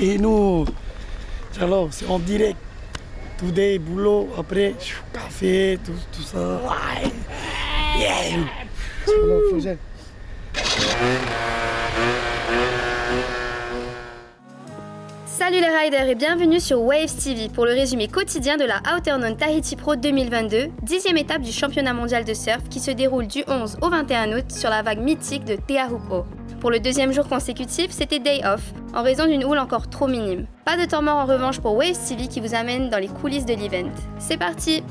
Et nous, alors, c'est en direct. Tout des boulot, après, café, tout ça. Ouais. Yeah. Alors, Fogel. Salut les riders et bienvenue sur Waves TV pour le résumé quotidien de la Outerknown Tahiti Pro 2022, 10e étape du championnat mondial de surf qui se déroule du 11 au 21 août sur la vague mythique de Te Ahupo. Pour le deuxième jour consécutif, c'était day off, en raison d'une houle encore trop minime. Pas de temps mort en revanche pour Waves TV qui vous amène dans les coulisses de l'event. C'est parti!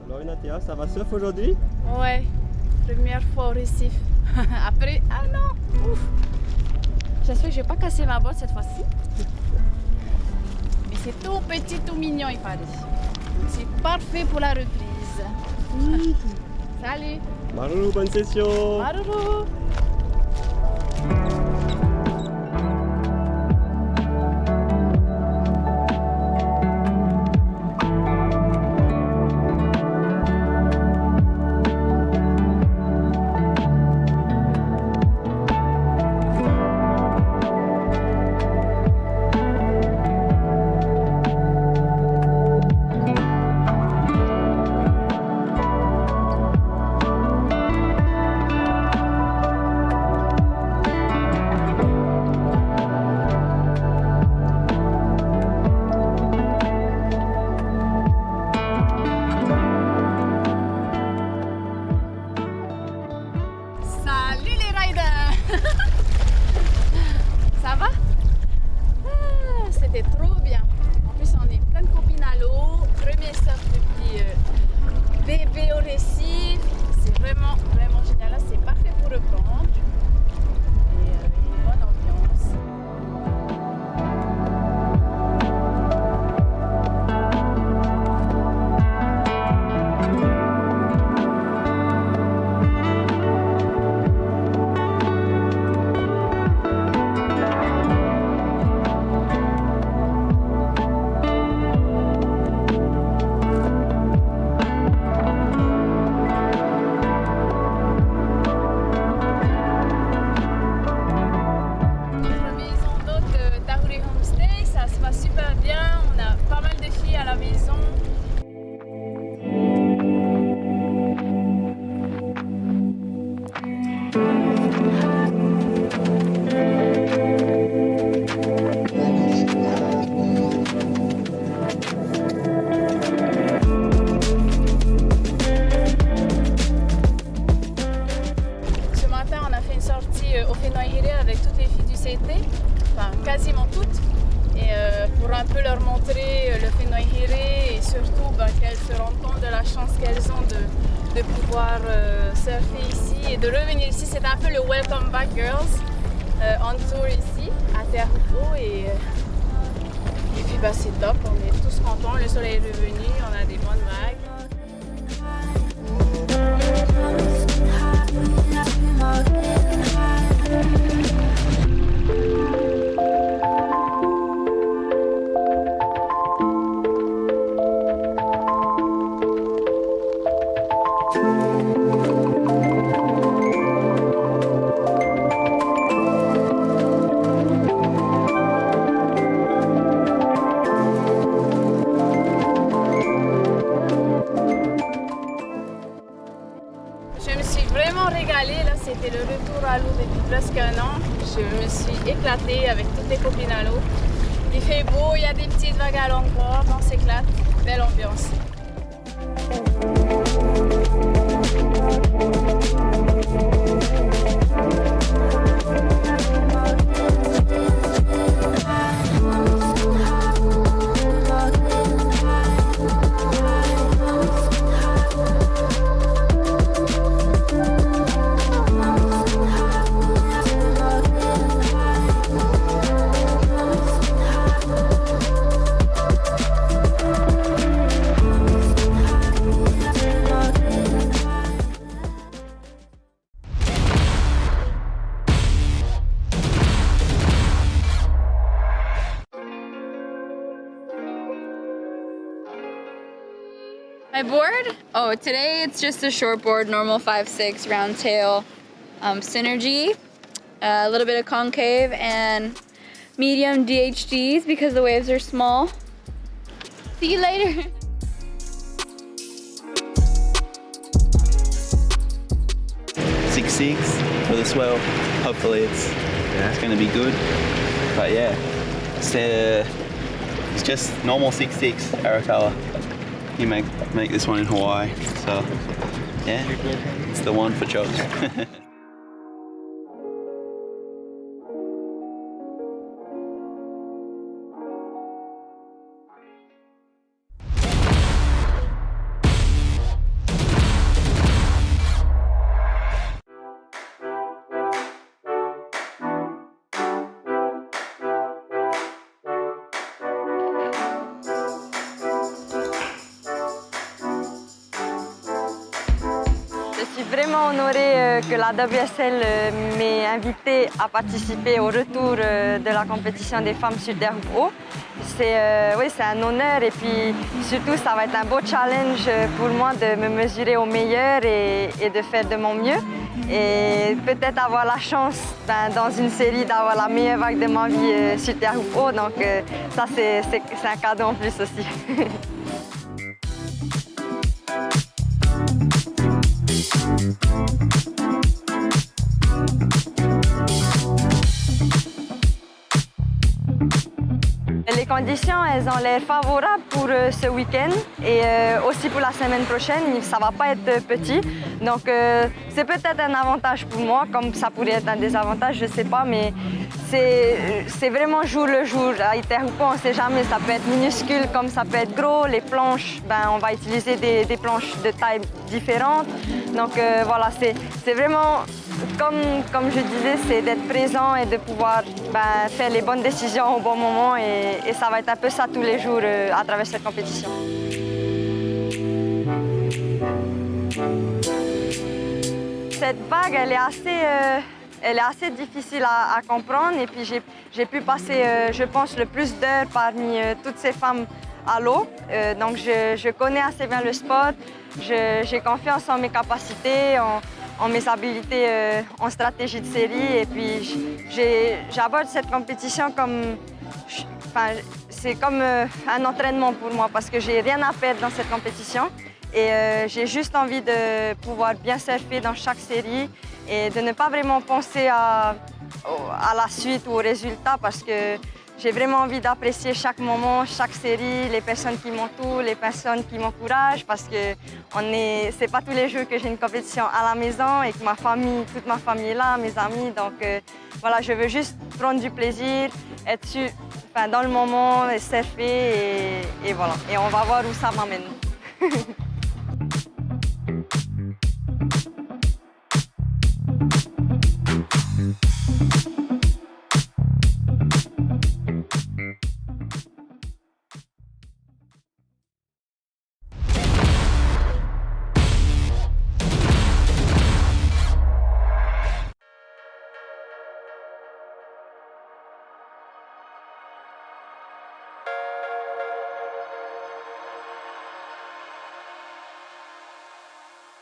Alors Inatea, ça va surf aujourd'hui? Ouais, première fois au récif. Après, ah non, ouf. J'espère que je vais pas casser ma botte cette fois-ci. Mais c'est tout petit, tout mignon, il paraît. C'est parfait pour la reprise. Salut. Maruru, bonne session. Maruru. Ça va? C'était trop bien. En plus, on est plein de copines à l'eau. Premier surf depuis bébé au récif. C'est vraiment, vraiment génial. Là, c'est parfait pour reprendre. Et une bonne ambiance. Super bien, on a pas mal de filles à la maison. Ce matin, on a fait une sortie au Whenua avec toutes les filles du CT, enfin quasiment toutes. Et pour un peu leur montrer le Whenua et surtout qu'elles se rendent compte de la chance qu'elles ont de pouvoir surfer ici et de revenir ici. C'est un peu le Welcome Back Girls on tour ici à Te Ahupo et puis c'est top, on est tous contents, le soleil est revenu, on a des bonnes vagues. Je me suis vraiment régalée, là c'était le retour à l'eau depuis presque un an. Je me suis éclatée avec toutes les copines à l'eau. Il fait beau, il y a des petites vagues à l'encore, on s'éclate, belle ambiance. My board? Oh, today it's just a short board, normal 5/6 round tail, Synergy, a little bit of concave, and medium DHDs because the waves are small. See you later. .66 for the swell. Hopefully it's going to be good. But yeah, it's just normal 6'6" Arakawa. You make this one in Hawaii, so yeah, it's the one for chokes. Je suis vraiment honorée que la WSL m'ait invitée à participer au retour de la compétition des femmes sur terre haut. C'est un honneur et puis surtout ça va être un beau challenge pour moi de me mesurer au meilleur et de faire de mon mieux. Et peut-être avoir la chance dans une série d'avoir la meilleure vague de ma vie sur terre haut. Donc ça c'est un cadeau en plus aussi. Les conditions, elles ont l'air favorables pour ce week-end et aussi pour la semaine prochaine. Ça ne va pas être petit, donc c'est peut-être un avantage pour moi, comme ça pourrait être un désavantage, je ne sais pas, mais c'est vraiment jour le jour. À Itehupo, on ne sait jamais, ça peut être minuscule comme ça peut être gros. Les planches, on va utiliser des planches de taille différentes. Donc voilà, c'est vraiment, comme je disais, c'est d'être présent et de pouvoir faire les bonnes décisions au bon moment et ça va être un peu ça tous les jours à travers cette compétition. Cette vague, elle est assez difficile à comprendre et puis j'ai pu passer, je pense, le plus d'heures parmi toutes ces femmes à l'eau. Donc je connais assez bien le sport, j'ai confiance en mes capacités, en mes habiletés en stratégie de série et puis j'aborde cette compétition comme, c'est comme un entraînement pour moi parce que j'ai rien à perdre dans cette compétition et j'ai juste envie de pouvoir bien surfer dans chaque série et de ne pas vraiment penser à la suite ou au résultat parce que j'ai vraiment envie d'apprécier chaque moment, chaque série, les personnes qui m'entourent, les personnes qui m'encouragent parce que c'est pas tous les jours que j'ai une compétition à la maison et que toute ma famille est là, mes amis. Donc voilà, je veux juste prendre du plaisir, être dans le moment, et surfer et voilà. Et on va voir où ça m'amène.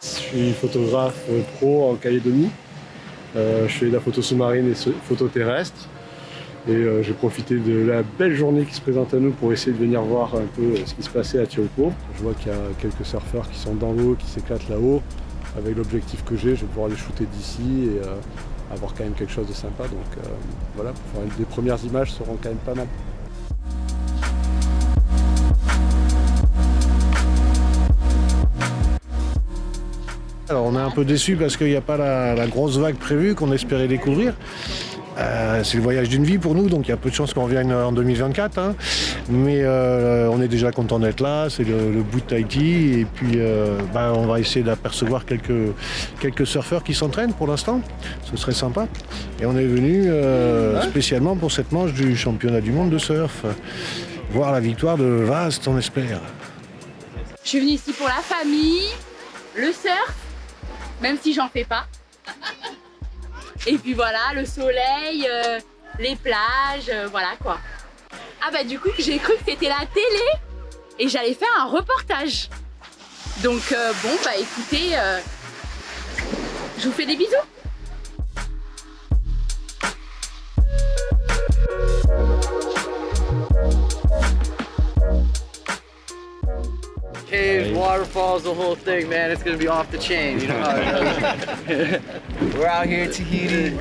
Je suis photographe pro en Calédonie. Je fais de la photo sous-marine et photo terrestre. Et j'ai profité de la belle journée qui se présente à nous pour essayer de venir voir un peu ce qui se passait à Teahupo'o. Je vois qu'il y a quelques surfeurs qui sont dans l'eau, qui s'éclatent là-haut. Avec l'objectif que j'ai, je vais pouvoir les shooter d'ici et avoir quand même quelque chose de sympa. Donc voilà, pour faire des premières images seront quand même pas mal. Alors on est un peu déçus parce qu'il n'y a pas la grosse vague prévue qu'on espérait découvrir. C'est le voyage d'une vie pour nous, donc il y a peu de chances qu'on revienne en 2024. Hein. Mais on est déjà content d'être là, c'est le bout de Tahiti. Et puis on va essayer d'apercevoir quelques surfeurs qui s'entraînent pour l'instant. Ce serait sympa. Et on est venu spécialement pour cette manche du championnat du monde de surf. Voir la victoire de Vast, on espère. Je suis venue ici pour la famille, le surf, même si j'en fais pas. Et puis voilà, le soleil, les plages, voilà quoi. Ah bah du coup, j'ai cru que c'était la télé et j'allais faire un reportage. Donc bon, bah écoutez, je vous fais des bisous. Caves, waterfalls, the whole thing, man. It's gonna be off the chain. You know how it goes. We're out here in Tahiti.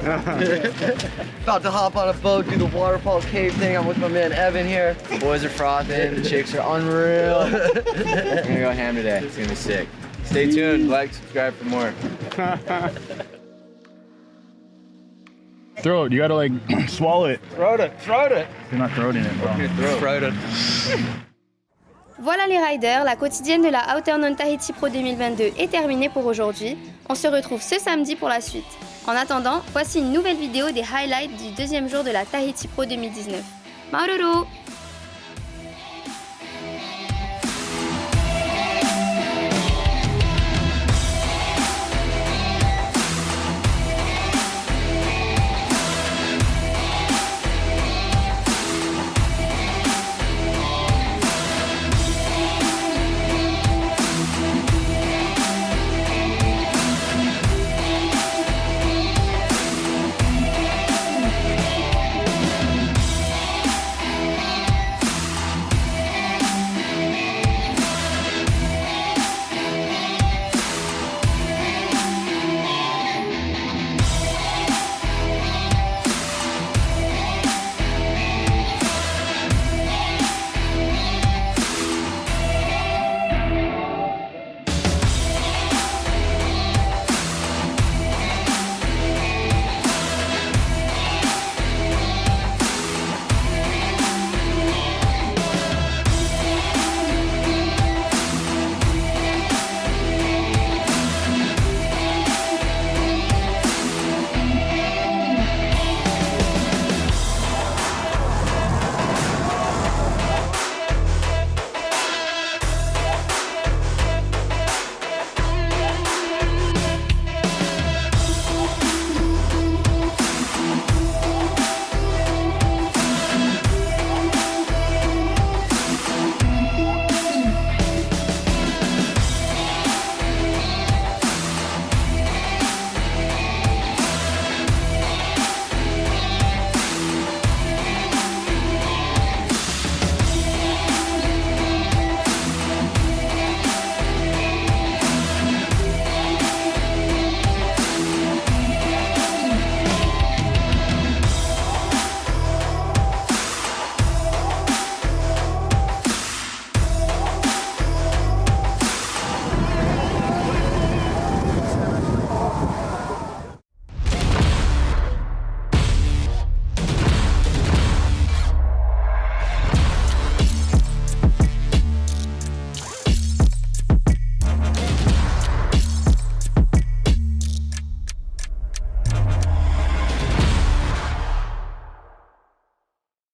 About to hop on a boat, do the waterfall cave thing. I'm with my man Evan here. The boys are frothing. The chicks are unreal. We're gonna go ham today. It's gonna be sick. Stay tuned. Like, subscribe for more. Throw it. You gotta like swallow it. Throw it. Throw it. You're not throwing it, bro. Throw it. Voilà les riders, la quotidienne de la Outerknown Tahiti Pro 2022 est terminée pour aujourd'hui. On se retrouve ce samedi pour la suite. En attendant, voici une nouvelle vidéo des highlights du deuxième jour de la Tahiti Pro 2019. Maororo!